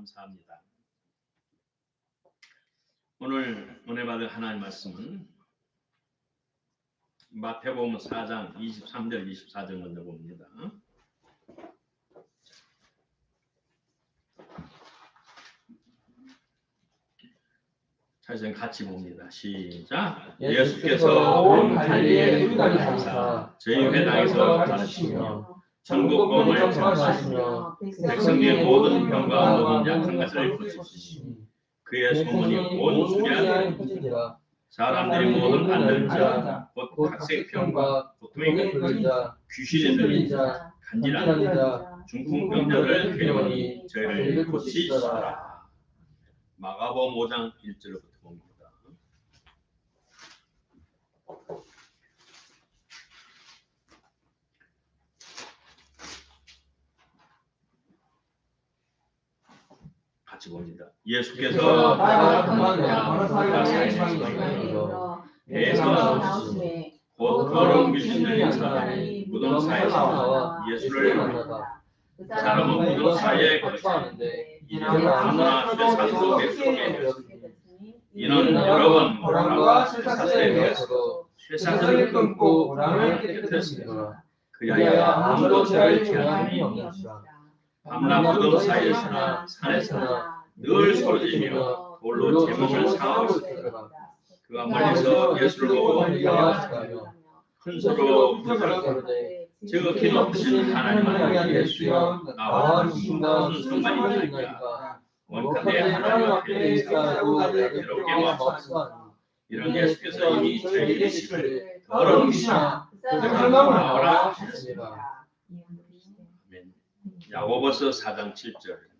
감사합니다. 오늘 은혜 받을 하나님 말씀은 마태복음 4장 23절 24절 먼저 봅니다. 자, 이제 같이 봅니다. 시작. 예수께서 온 갈릴리에 휘갈리 다니사 저희 회당에서 가르치시며 천국 복음을 전하시며 백성의 모든 병과 모든 약한 것을 고치시니 그의 소문이 온 주리아에 퍼지니라. 사람들이 모든 앓는 자, 곧 각색병과 보통에 걸린 자, 귀신에 들린 자, 간질한 자, 중풍병자들을 데려오니 저희를 고치시라. 마가복음 5장 1절부터 봅니다. 같이 봅니다. 예수께서 배에서 나오시니 곧 더러운 귀신 들린 사람이 무덤 사이에서 나와 예수를 만나다. 사람은 무덤 사이에 거처하는데 이는 아무나 쇠사슬로 매수게 되었으니 이는 여러 번 고랑과 쇠사슬에 매어서도 쇠사슬을 끊고 고랑을 깨뜨렸습니다. 그리하여 아무도 저를 제한함이 없는지라. 밤낮 무덤 사이에서나 산에서나 늘 소리지며 돌로 제 몸을 상하고 있더라. 그가 멀리서 예수를 보고 뛰어왔으며 큰 소리로 부르되 지극히 높으신 하나님을 예수여 나와 무슨 상관이 있나이까. 원컨대 하나님 앞에 사하고 여러분께 마옵소서. 이런 예수께서 이미 저희에게 이르시되 더러운 귀신아 그들을 나오라 하셨습니다. 야고보서 4장 7절입니다.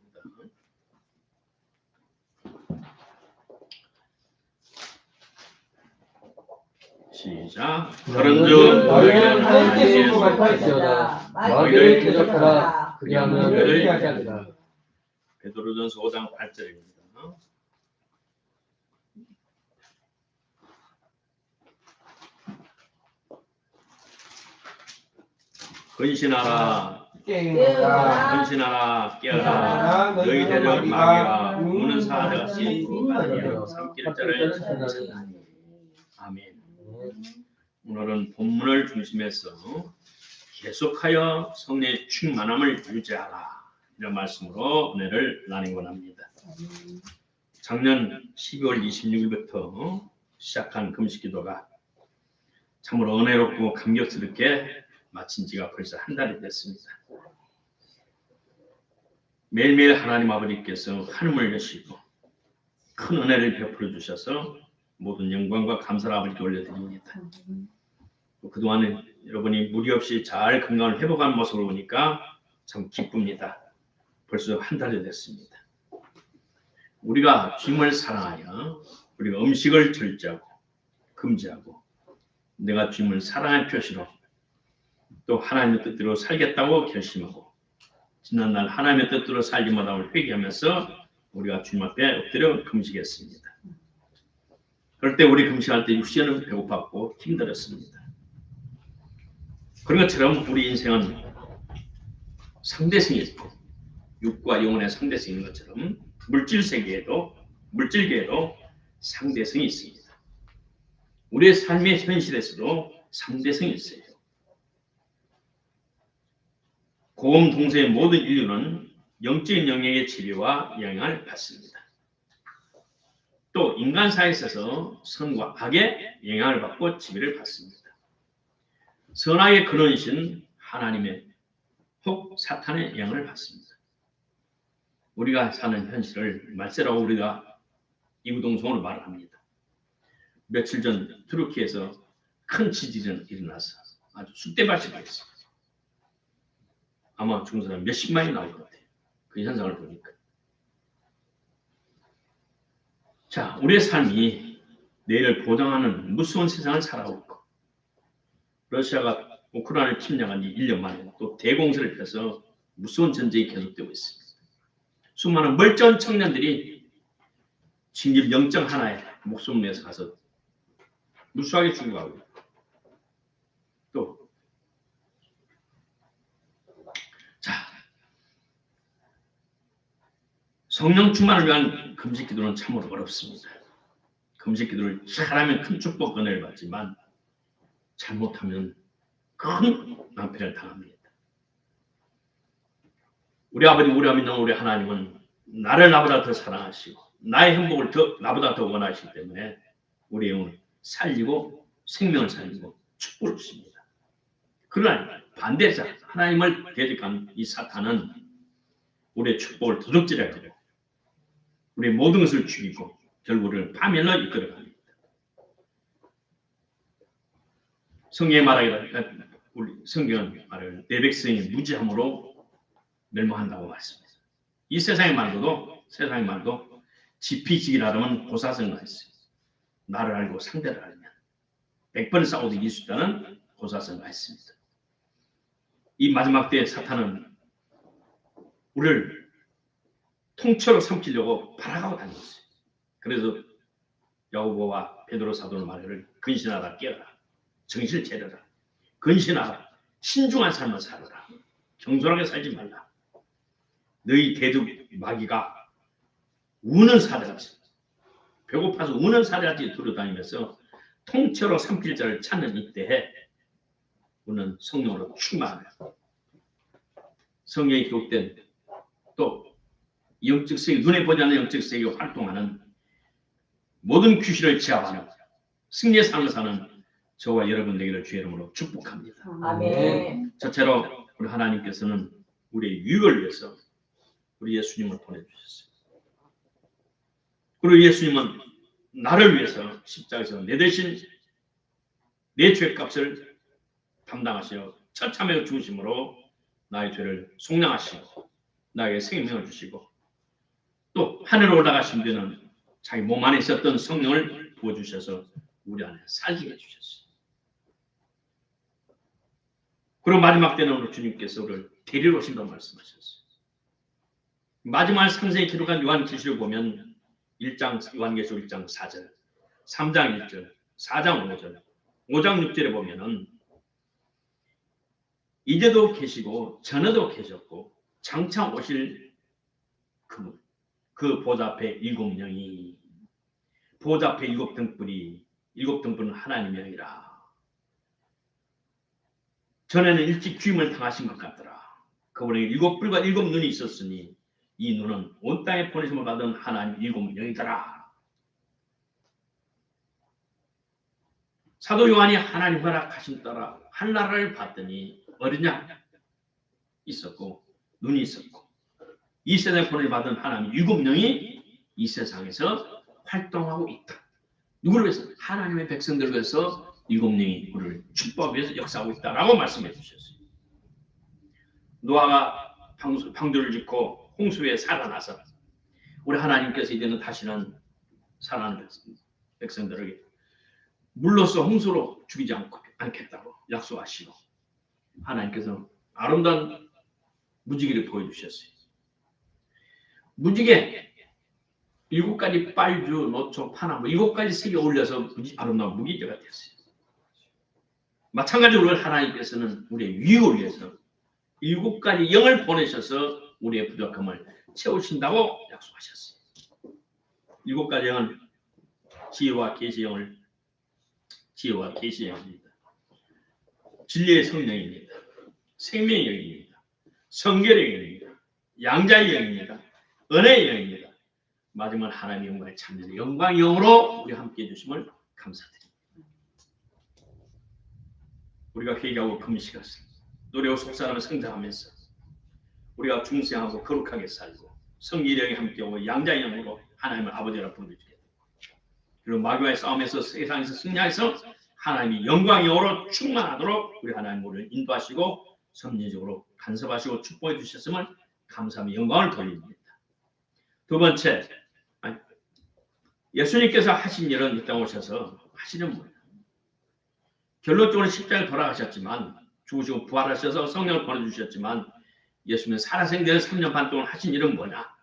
시작. 그런즉 너희는 하나님께 순종할지어다. 너희를 대적하라. 그리하면 너희를 피하리라. 베드로전서 5장 8절입니다. 근신하라. 근신하라. 깨어라. 너희 대적 마귀가 우는 사자같이 두루다니며 삼킬 자를 찾으나니. 아멘. 오늘은 본문을 중심해서 계속하여 성령의 충만함을 유지하라 이런 말씀으로 은혜를 나누곤 합니다. 작년 12월 26일부터 시작한 금식기도가 참으로 은혜롭고 감격스럽게 마친 지가 벌써 한 달이 됐습니다. 매일매일 하나님 아버지께서 하늘을 여시고 큰 은혜를 베풀어 주셔서 모든 영광과 감사를 아버지께 올려드립니다. 그동안에 여러분이 무리 없이 잘 건강을 회복한 모습을 보니까 참 기쁩니다. 벌써 한 달이 됐습니다. 우리가 주님을 사랑하여 우리가 음식을 절제하고 금지하고 내가 주님을 사랑할 표시로 또 하나님의 뜻대로 살겠다고 결심하고 지난날 하나님의 뜻대로 살기 마다를 회개하면서 우리가 주님 앞에 엎드려 금식했습니다. 그럴 때 우리 금식할 때 육신은 배고팠고 힘들었습니다. 그런 것처럼 우리 인생은 상대성이 있고 육과 영혼의 상대성인 것처럼 물질 세계에도 상대성이 있습니다. 우리의 삶의 현실에서도 상대성이 있어요. 고음 동서의 모든 인류는 영적인 영역의 지배와 영향을 받습니다. 또 인간 사회에 있어서 선과 악의 영향을 받고 지배를 받습니다. 선악의 근원이신 하나님의 혹 사탄의 영향을 받습니다. 우리가 사는 현실을 말세라고 우리가 이구동성으로 말을 합니다. 며칠 전 투르키에서 큰 지진이 일어나서 아주 쑥대밭이 됐습니다. 아마 죽은 사람 몇십만이 나올 것 같아요. 그 현상을 보니까. 자, 우리의 삶이 내일을 보장하는 무서운 세상을 살아오고 있고 러시아가 우크라이나를 침략한 지 1년 만에 또 대공세를 펴서 무서운 전쟁이 계속되고 있습니다. 수많은 멀쩡한 청년들이 진급 영적 하나에 목숨을 내서 가서 무수하게 죽어가고 또 자, 성령 충만을 위한 금식 기도는 참으로 어렵습니다. 금식 기도를 잘하면 큰 축복 은혜를 받지만 잘못하면 큰 낭패를 당합니다. 우리 아버지, 우리 어머니, 우리 하나님은 나를 나보다 더 사랑하시고 나의 행복을 나보다 더 원하시기 때문에 우리의 영을 살리고 생명을 살리고 축복을 주십니다. 그러나 반대자 하나님을 대적한 이 사탄은 우리의 축복을 도둑질하고 우리의 모든 것을 죽이고 결국 우리를 파멸로 이끌어갑니다. 성경의 말하기를 우리 성경은 말을 내 백성이 무지함으로 멸망한다고 말씀합니다. 이 세상의 말도 지피지기라면 고사성가 있어요. 나를 알고 상대를 알면 100번 싸워도 이길 수 있다는 고사성가 있습니다. 이 마지막 때에 사탄은 우리를 통째로 삼키려고 발악하고 다녔어요. 그래서 야고보와 베드로 사도는 말하기를 근신하라, 깨어라, 정신을 차려라, 근신하라, 신중한 삶을 살아라, 경솔하게 살지 말라. 너희 대적 마귀가 우는 사대같이 배고파서 우는 사대같이 돌아다니면서 통째로 삼킬 자를 찾는 이때에 우리는 성령으로 충만하며 성령이 기록된 또 영적 세계, 눈에 보지 않는 영적 세계에 활동하는 모든 귀신을 제압하는 승리의 삶을 사는 저와 여러분 되기를 주의 이름으로 축복합니다. 아멘. 첫째로 우리 하나님께서는 우리의 유익을 위해서 우리 예수님을 보내주셨어요. 그리고 예수님은 나를 위해서 십자가에서 내 대신 내 죄값을 담당하시어 처참하게 죽으심으로 나의 죄를 속량하시고 나에게 생명을 주시고 또 하늘로 올라가신 뒤는 자기 몸 안에 있었던 성령을 부어주셔서 우리 안에 살게 해주셨어요. 그리고 마지막 때는 우리 주님께서 우리를 데리러 오신다고 말씀하셨어요. 마지막 상세히 기록한 요한계시를 보면 1장 요한계시록 1장 4절, 3장 1절, 4장 5절, 5장 6절에 보면은 이제도 계시고 전에도 계셨고 장차 오실 그 보좌 앞에 7명이 보좌 앞에 7등불은 하나님의 영이라. 전에는 일찍 귀임을 당하신 것 같더라. 그분에게 7불과 7눈이 있었으니 이 눈은 온 땅에 보내심을 받은 하나님 7명이더라. 사도 요한이 하나님 허락하신 따라 한나라를 봤더니 어린 양 있었고 눈이 있었고 이 세상에 보내심을 받은 하나님 7명이 이 세상에서 활동하고 있다. 누구를 위해서? 하나님의 백성들을 위해서 7명이 우리를 축복하기 위해서 역사하고 있다라고 말씀해 주셨어요. 노아가 방주를 짓고 홍수에 살아나서 우리 하나님께서 이제는 다시는 살아나는 백성들에게 물로써 홍수로 죽이지 않겠다고 약속하시고 하나님께서 아름다운 무지개를 보여주셨어요. 무지개 7가지 빨주, 노초, 파나 7가지 색이 어울려서 아름다운 무기개가 됐어요. 마찬가지로 하나님께서는 우리의 유익을 위해서 7가지 영을 보내셔서 우리의 부족함을 채우신다고 약속하셨어요. 7가지 영은 지혜와 계시의 영입니다. 진리의 성령입니다. 생명의 영입니다. 성결의 영입니다. 양자의 영입니다. 은혜의 영입니다. 마지막 하나님의 영광의 참된 영광의 영으로 우리 함께 해주심을 감사드립니다. 우리가 회개하고 금식하서 노래하고 속사람을 성장하면서 우리가 중생하고 거룩하게 살고 성결의 영이 함께하고 양자의 영으로 하나님을 아버지라 부르게 되고 그리고 마귀와의 싸움에서 세상에서 승리해서 하나님이 영광의 영으로 충만하도록 우리 하나님 우리를 인도하시고 섭리적으로 간섭하시고 축복해 주셨음을 감사하며 영광을 돌립니다. 두 번째, 예수님께서 하신 일은 이 땅에 오셔서 하시는 거예요. 결론적으로 십자가에 돌아가셨지만 죽으시고 부활하셔서 성령을 보내주셨지만 예수님은 살아생전 3년 반 동안 하신 일은 뭐냐?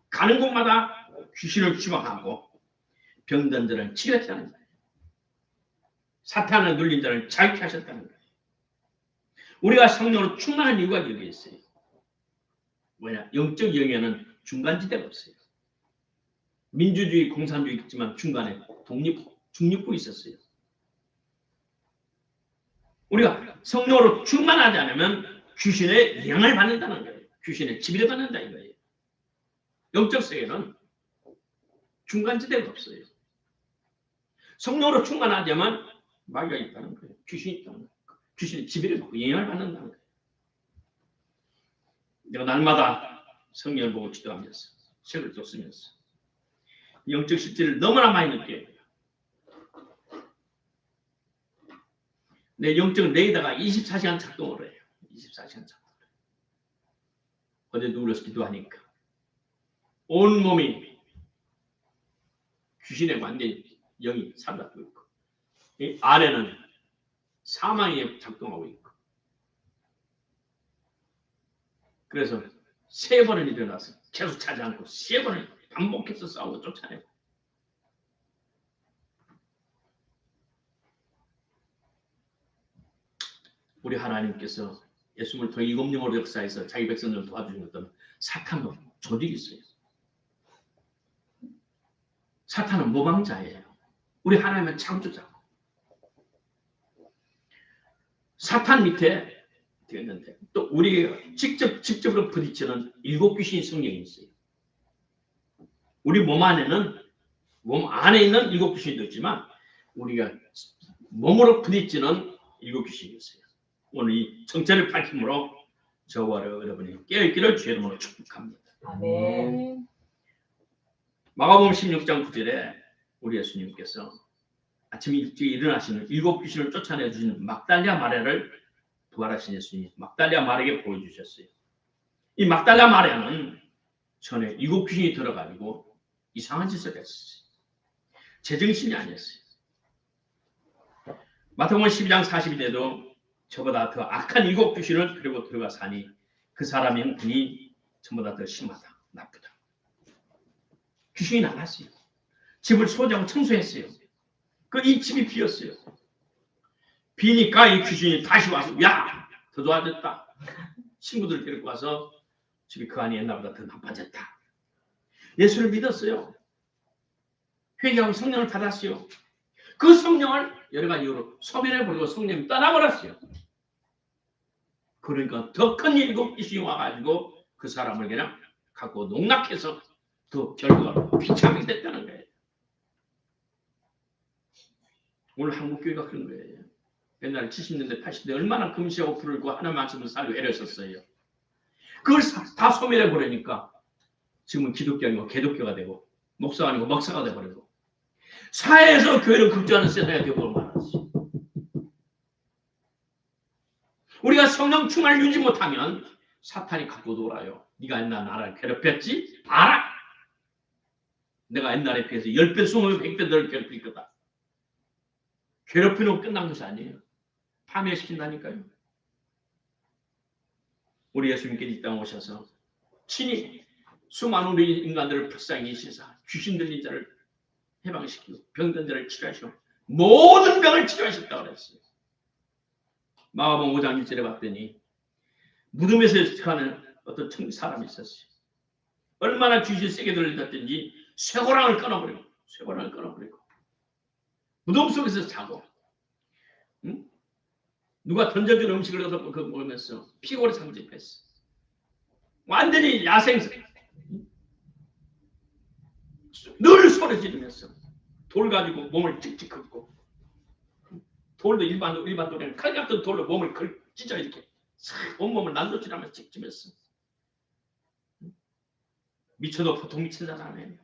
가는 곳마다 귀신을 추방하고 병든 자를 치료했다는 거예요. 사탄을 눌린 자를 자유케 하셨다는 거예요. 우리가 성령으로 충만한 이유가 여기 있어요. 뭐냐? 영적 영에는 중간지대가 없어요. 민주주의, 공산주의 있지만 중간에 중립부 있었어요. 우리가 성령으로 충만하지 않으면 귀신의 영향을 받는다는 거예요. 귀신의 지배를 받는다 이거예요. 영적 세계는 중간지대가 없어요. 성령으로 충만하지만 마귀가 있다는 거예요. 귀신이 있다는 거예요. 귀신의 지배를 받고 영향을 받는다는 거예요. 내가 날마다 성령을 보고 기도하면서 책을 또 쓰면서 영적 실질을 너무나 많이 느껴요. 내 영적 레이더가 24시간 작동을 해요. 24시간 작동을 해요. 어제 누울려서 기도하니까 온 몸이 귀신의 완전 영이 사로잡고 있고 이 아래는 사망이 작동하고 있고 그래서 3번을 일어나서 계속 차지 않고 3번을 반복해서 싸우고 쫓아내고 우리 하나님께서 예수님을 통해 이공령으로 역사해서 자기 백성들을 도와주신 어떤 사탄도 조직이 있어요. 사탄은 모방자예요. 우리 하나님은 창조자고 사탄 밑에 되었는데 또 우리가 직접으로 부딪히는 7 귀신이 성령이 있어요. 우리 몸 안에 있는 7 귀신도 있지만 우리가 몸으로 부딪히는 7 귀신이 있어요. 오늘 이 정체를 밝힘으로 저와 여러분이 깨어있기를 주의 이름으로 축복합니다. 아멘. 마가복음 16장 9절에 우리 예수님께서 아침 일찍 일어나시는 7 귀신을 쫓아내 주시는 막달랴 마리아를 부활하신 예수님이 막달랴 마리아에게 보여주셨어요. 이 막달랴 마리아는 전에 7 귀신이 들어가지고 이상한 짓을 했어요. 제정신이 아니었어요. 마태복음 12장 40일에도 저보다 더 악한 7 귀신을 데리고 들어가사니 그 사람의 형편이 저보다 더 심하다, 나쁘다. 귀신이 나갔어요. 집을 소지하고 청소했어요. 이 집이 비었어요. 비니까 이 귀신이 다시 와서 야! 더 좋아졌다. 친구들 데리고 와서 집이 그 안이 옛날보다 더 나빠졌다. 예수를 믿었어요. 회개하고 성령을 받았어요. 그 성령을 여러 가지 이유로 소멸해버리고 성령이 떠나버렸어요. 그러니까 더 큰 7 귀신이 와가지고 그 사람을 그냥 갖고 농락해서 더 결과가 비참하게 됐다는 거예요. 오늘 한국교회가 그런 거예요. 옛날에 70년대, 80년대 얼마나 금시하고 부르고 하나님 말씀을 살고 애렸었어요. 그걸 다 소멸해버리니까 지금은 기독교 아니고 개독교가 되고 목사가 아니고 먹사가 돼버리고 사회에서 교회를 급조하는 세상이 되고 말았어요. 우리가 성령 충만을 유지 못하면 사탄이 갖고 놀아요. 네가 옛날 나라를 괴롭혔지? 알아. 내가 옛날에 비해서 10배, 20배, 100배 널 괴롭힐 거다. 괴롭히는 끝난 것이 아니에요. 파멸시킨다니까요. 우리 예수님께서 이 땅에 오셔서 친히 수많은 우리 인간들을 불쌍히 시사 귀신 들린 자를 해방시키고 병든 자를 치료하시고 모든 병을 치료하셨다고 그랬어요. 마가복음 5장 1절에 봤더니 무덤에서 가는 어떤 사람이 있었어요. 얼마나 귀신 세게 들렸든지 쇠고랑을 끊어버리고 무덤 속에서 자고 누가 던져준 음식을 얻어 먹으면서 피골을 상집했어. 완전히 야생성. 늘 소리 지르면서 돌 가지고 몸을 찍찍 긁고 돌도 일반 돌에는 칼 같은 돌로 몸을 찢어 이렇게 온몸을 난도질하면서 찍찍면서 미쳐도 보통 미친 사람 아니에요.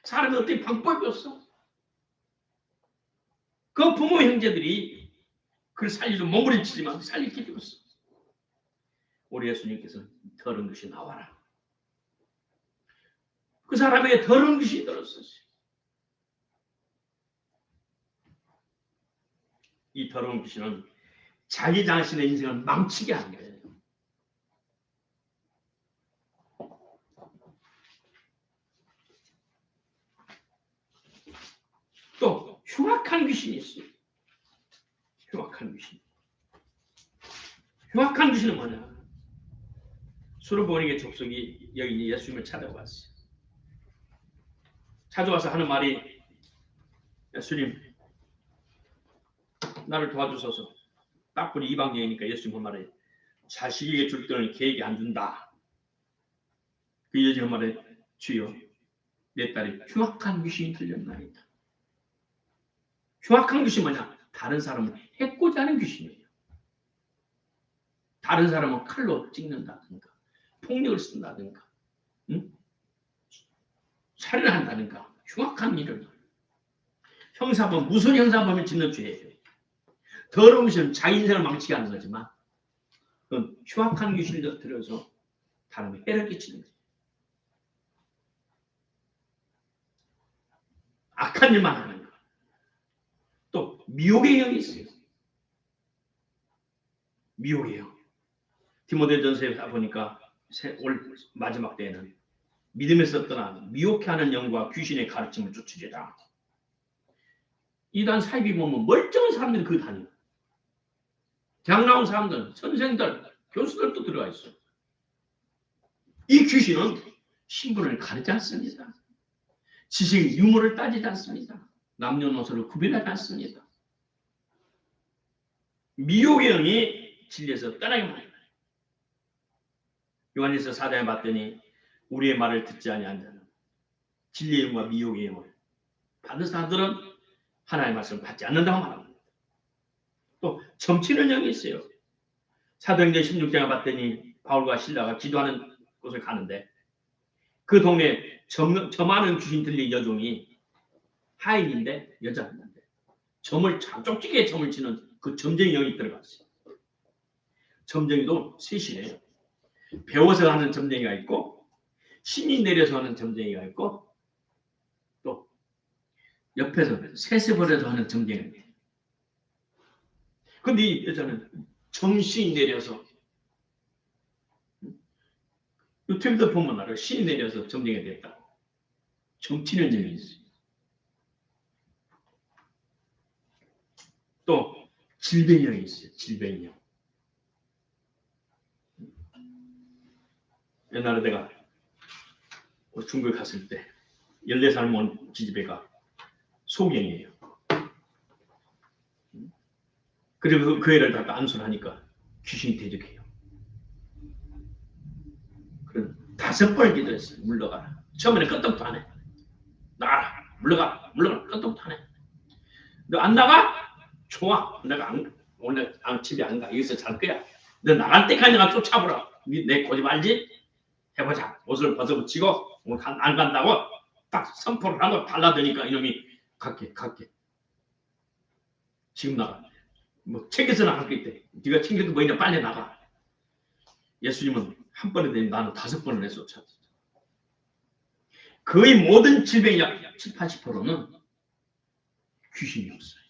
사람이 어떻게 방법이 없어. 그 부모 형제들이 그를 살리려 몸부림치지만 살릴 길이 없어. 우리 예수님께서 더러운 것이 나와라. 그 사람에게 더러운 것이 들었어요. 이 더러운 귀신은 자기 자신의 인생을 망치게 하는 거예요. 또 흉악한 귀신이 있어요. 흉악한 귀신. 흉악한 귀신은 뭐냐? 수르보니게 족속이 여기 예수님을 찾아왔어요. 찾아와서 하는 말이, 예수님 나를 도와주소서. 딱 보니 이방 여인이니까 예수님 한 말에, 자식에게 줄 돈을 개에게 안 준다. 그 여자 한 말에, 주여 내 딸이 흉악한 귀신이 들렸나이다. 흉악한 귀신 뭐냐? 다른 사람을 해코지 하는 귀신이에요. 다른 사람은 칼로 찍는다든가 폭력을 쓴다든가, 살인을 한다든가 흉악한 일을, 형사범, 무슨 형사범을 짓는 죄예요. 더러운 것은 자기 인생을 망치게 하는 거지만 그건 흉악한 귀신을 들여서 다른 해를 끼치는 거예요. 악한 일만 하는 거. 또 미혹의 영이 있어요. 미혹의 영. 디모데전서에 보니까 올 마지막 때에는 믿음에서 떠나 미혹해 하는 영과 귀신의 가르침을 쫓으리라. 이단 사입이 보면 멀쩡한 사람들이 그 다녀요. 대학 나온 사람들, 선생들, 교수들도 들어가 있어. 이 귀신은 신분을 가리지 않습니다. 지식, 유머를 따지지 않습니다. 남녀노소를 구별하지 않습니다. 미혹의 영이 진리에서 떠나게 만듭니다. 요한일서 4장에 봤더니 우리의 말을 듣지 아니한 자는 진리의 영과 미혹의 영을 받은 사람들은 하나님의 말씀을 받지 않는다고 말합니다. 또 점치는 영이 있어요. 사도행전 16장에 봤더니 바울과 실라가 기도하는 곳을 가는데 그 동네에 점하는 귀신 들린 여종이 하인인데 여자였는데 점을 쪽지게 점을 치는 그 점쟁이 영이 들어갔어요. 점쟁이도 셋이래요. 배워서 하는 점쟁이가 있고 신이 내려서 하는 점쟁이가 있고 또 옆에서 세세버려서 하는 점쟁이가 있어요. 근데 이 여자는 정신이 내려서, 유튜브도 보면 알아요. 신이 내려서 점쟁이가 됐다고. 정치는 영이 있어요. 또 질병이 있어요. 질병이. 옛날에 내가 중국에 갔을 때 14살 먹은 지지배가 소경이에요. 그리고 그 애를 다 안수하니까 귀신이 대적해요. 그럼 5번 기도했어요. 물러가라. 처음에는 끄떡도 안 해. 나가라. 물러가라. 끄떡도 안 해. 너 안 나가? 좋아. 내가 오늘 집에 안 가. 여기서 잘 거야. 너 나갈 때까지 내가 쫓아보라. 내 고집 알지? 해보자. 옷을 벗어붙이고 오늘 안 간다고 딱 선포를 하고 달라드니까 이놈이 갈게. 지금 나가. 뭐 챙겨서 나갈 게 있대. 네가 챙겨도 뭐냐, 빨리 나가. 예수님은 한 번에 되면 나는 5번을 해서 쫓았어. 거의 모든 질병의 약 70, 80%는 귀신이 없어요.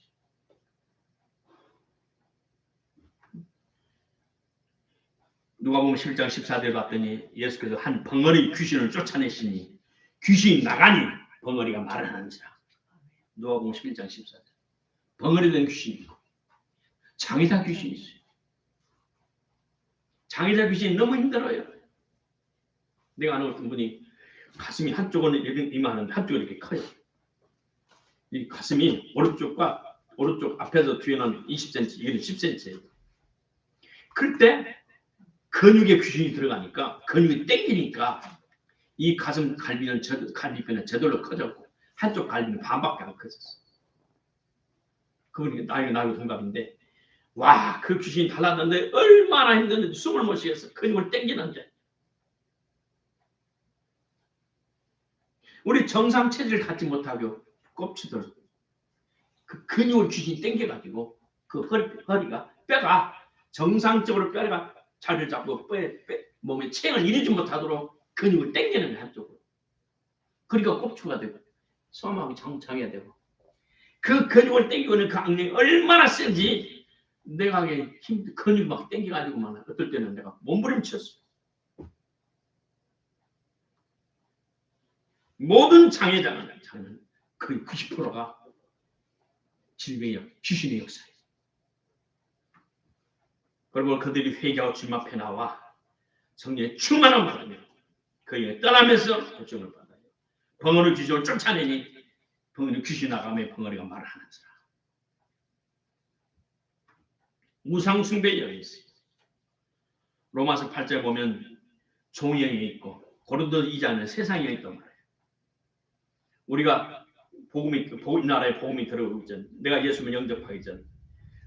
누가복음 11장 14절에 봤더니 예수께서 한 벙어리 귀신을 쫓아내시니 귀신이 나가니 벙어리가 말을 하는지라. 누가복음 11장 14절. 벙어리 된 귀신이 있고 장애자 귀신이 있어요. 장애자 귀신이 너무 힘들어요. 내가 아는 어떤 분이 가슴이 한쪽은 이만한데 한쪽은 이렇게 커요. 이 가슴이 오른쪽 앞에서 뒤에는 20cm, 이게 10cm예요. 그럴 때 근육에 귀신이 들어가니까 근육이 땡기니까 이 가슴 갈비뼈는 저절로 커졌고 한쪽 갈비는 반밖에 안 커졌어. 그분이 나이가 동갑인데 와, 그 귀신이 달랐는데 얼마나 힘든지 숨을 못 쉬겠어. 근육을 땡기는데. 우리 정상 체질을 갖지 못하고 꼽치들 그 근육을 귀신이 땡겨가지고 그 뼈가 정상적으로 뼈가 자리를 잡고 몸에 체형을 이루지 못하도록 근육을 땡기는 거야, 한쪽으로. 그러니까 꼽추가 되고 소화막이 장해야 되고 그 근육을 땡기고는 그 악력이 얼마나 센지 내가 근육 막 땡겨가지고만 어떨 때는 내가 몸부림쳤어. 모든 장애자는 거의 90%가 질병이야, 귀신의 역사예요. 그리고 그들이 회개하고 주님 앞에 나와 성령의 충만함을 받으며 그 영에 떠나면서 고통을 받아요. 벙어리 귀신을 쫓아내니 벙어리 귀신 나가며 벙어리가 말을 하는지라. 우상 숭배의 영이 있어요. 로마서 8절 보면 종의 영이 있고 고린도 2장은 세상의 영이 있단 말이에요. 우리가 이 나라에 복음이 들어오기 전, 내가 예수를 영접하기 전,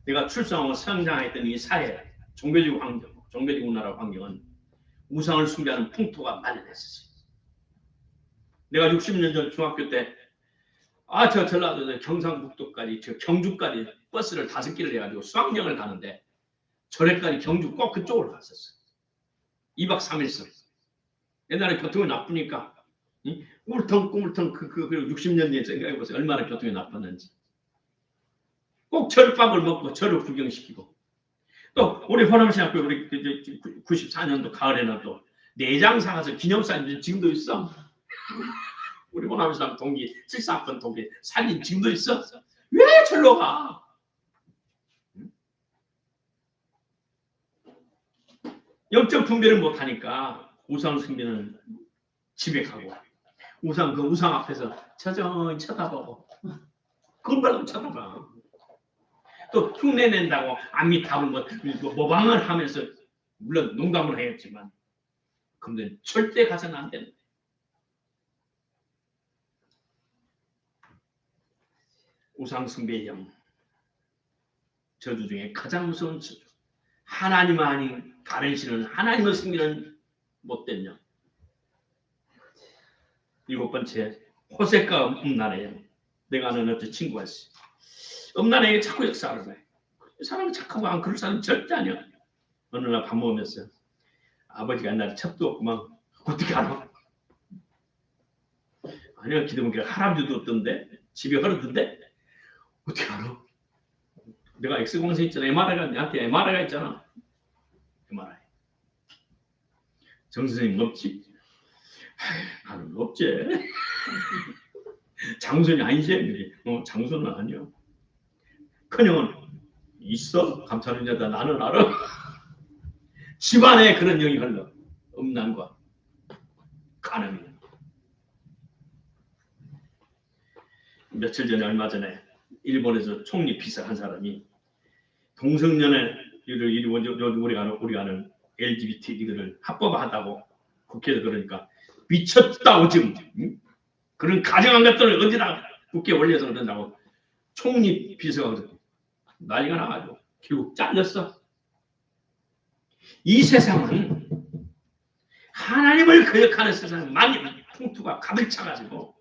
내가 출생하고 성장했던 이 사회, 종교적 환경, 종교적 나라 환경은 우상을 숭배하는 풍토가 만연했었어요. 내가 60년 전 중학교 때, 저 전라도 경상북도까지, 저 경주까지 버스를 5개를 해가지고 수학여행을 가는데, 절에까지 경주 꼭 그쪽으로 갔었어요. 2박 3일씩. 옛날에 교통이 나쁘니까, 꾸물텅 그 60년 뒤에 생각해보세요. 얼마나 교통이 나빴는지. 꼭 절밥을 먹고 절을 구경시키고. 또 우리 호남신학교 우리 94년도 가을에는 또 내장 사가서 기념사진 지금도 있어. 우리 호남신학 동기 74번 동기 사진 지금도 있어. 왜 절로 가? 영적 분별을 못하니까 우상 숭배는 집에 가고 그 우상 앞에서 천천히 쳐다보고 그걸 말고 쳐다봐. 또 흉내 낸다고 아미타불 모방을 하면서 물론 농담을 했지만 근데 절대 가서는 안 된다. 우상 숭배의 영, 저주 중에 가장 무서운 저주. 하나님 아닌 다른 신은 하나님을 섬기는 못된 영. 7번째, 호색과 음란의 영. 내가 아는 어떤 친구가 있어. 음란에게 자꾸 역사를 해. 이 사람은 착하고 안 그럴 사람은 절대 아니야. 어느 날 밥 먹으면서 아버지가 옛날에 첩도 없구만. 어떻게 알아? 아니야, 기도문께 할아버지도 없던데 집에 흐르던데 어떻게 알아? 내가 X공세 있잖아. MRI가 내한테 MRI가 있잖아. MRI. 정 선생님 없지? 나는 없지. 장손이 아니지. 장손은 아니야. 큰형은 있어. 감사는 여자 나는 알아. 집안에 그런 영이 흘러. 음란과 간음이. 며칠 전에 얼마 전에 일본에서 총리 비서한 사람이 동성연애를 우리가 아는 LGBT들을 합법화한다고 국회에서 그러니까 미쳤다고 지금 그런 가정한 것들을 어디다 국회에 올려서 그런다고 총리 비서가 그랬더니 난리가 나가지고 결국 잘렸어. 이 세상은 하나님을 거역하는 세상은 많이 풍토가 가득 차가지고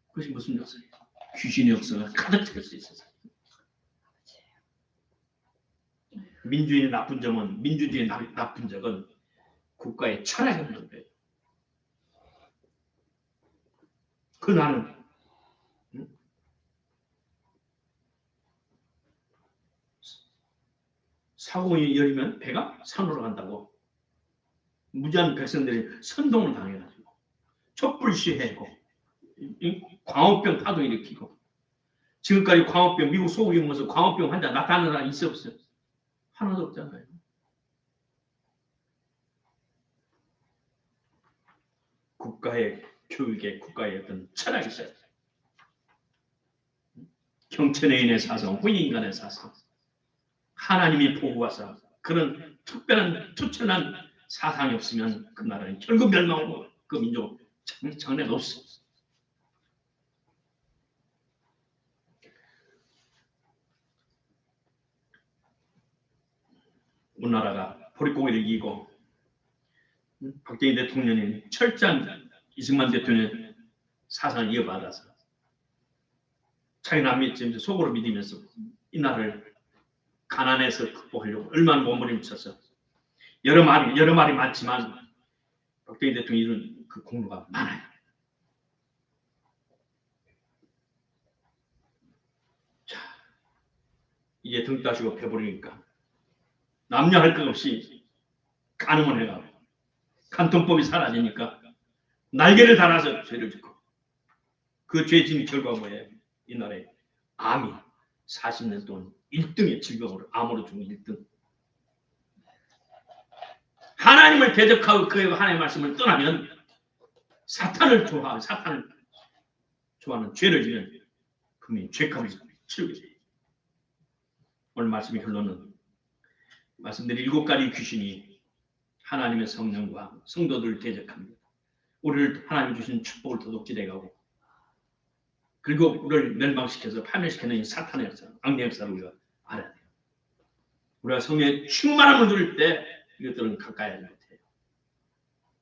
그것이 무슨 역사예요? 귀신의 역사가 가득 찰 수 있어서. 민주주의의 나쁜 점은 민주주의의 나쁜 적은 국가의 철학이 없는 거예요. 그 나는 사고가 열리면 배가 산으로 간다고 무지한 백성들이 선동을 당해가지고 촛불 시위하고 광우병 파도 일으키고 지금까지 광우병 미국 소국에 모여서 광우병 환자 나타나는 사람 있어 없어요? 하나도 없잖아요. 국가의 교육에 국가의 어떤 철학이 있어요. 경천의인의 사상, 후인간의 사상, 하나님이 보고와서 그런 특별한 투철한 사상이 없으면 그 나라는 결국 멸망하고 그 민족 장래가 없어. 우리나라가 보릿고개를 이기고 박정희 대통령이 철저한 이승만 대통령의 사상을 이어받아서 자기는 안 믿지 속으로 믿으면서 이 나라를 가난에서 극복하려고 얼마나 몸부림쳐서 여러 말이 많지만 박정희 대통령이 이룬 그 공로가 많아요. 자, 이제 등 따시고 패버리니까 남녀 할 것 없이 간음을 해가고 간통법이 사라지니까 날개를 달아서 죄를 짓고 그 죄 지은 결과가 뭐예요? 이 나라에 암이 40년 동안 1등의 질병으로 암으로 죽은 1등. 하나님을 대적하고 그 하나님의 말씀을 떠나면 사탄을 좋아하는 죄를 지면 분명히 죄값을 치르게 돼요. 오늘 말씀의 결론은 말씀드린 7가지 귀신이 하나님의 성령과 성도들을 대적합니다. 우리를 하나님 주신 축복을 도둑질해가고 그리고 우리를 멸망시켜서 파멸시키는 이 사탄의 역사, 악의 역사를 우리가 알아야 돼요. 우리가 성령의 충만함을 누릴 때 이것들은 가까이 하지 못해요.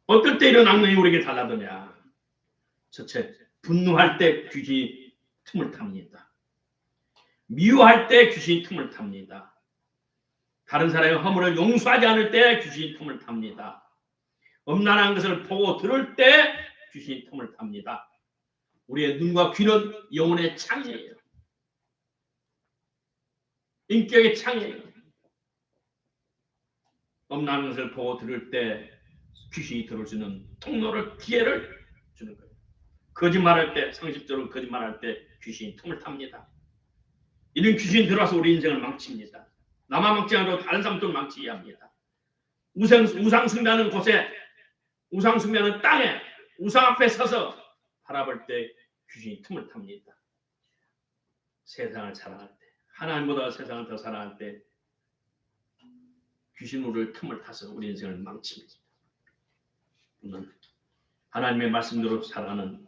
어떨 때 이런 악령이 우리에게 달라드냐? 첫째, 분노할 때 귀신이 틈을 탑니다. 미워할 때 귀신이 틈을 탑니다. 다른 사람의 허물을 용서하지 않을 때 귀신이 틈을 탑니다. 음란한 것을 보고 들을 때 귀신이 틈을 탑니다. 우리의 눈과 귀는 영혼의 창이에요. 인격의 창이에요. 음란한 것을 보고 들을 때 귀신이 들어올 수 있는 통로를, 기회를 주는 거예요. 거짓말할 때, 상식적으로 거짓말할 때 귀신이 틈을 탑니다. 이런 귀신이 들어와서 우리 인생을 망칩니다. 나만 망치지 않고 다른 사람도 망치게 합니다. 우상 숭배하는 곳에, 우상 숭배하는 땅에, 우상 앞에 서서 바라볼 때 귀신이 틈을 탑니다. 세상을 사랑할 때, 하나님보다 세상을 더 사랑할 때 귀신 우리를 틈을 타서 우리 인생을 망칩니다. 하나님의 말씀대로 살아가는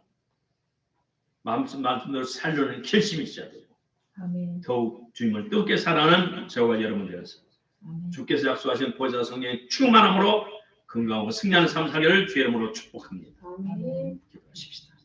말씀대로 살려는 결심이 있어야 돼요. 아멘. 더욱 주님을 뜨겁게 사랑하는 저와 여러분 되었습니다. 주께서 약속하신 보혜사 성령의 충만함으로 건강하고 승리하는 삶 살기를 주의 이름으로 축복합니다. 아멘. 기도하십시다.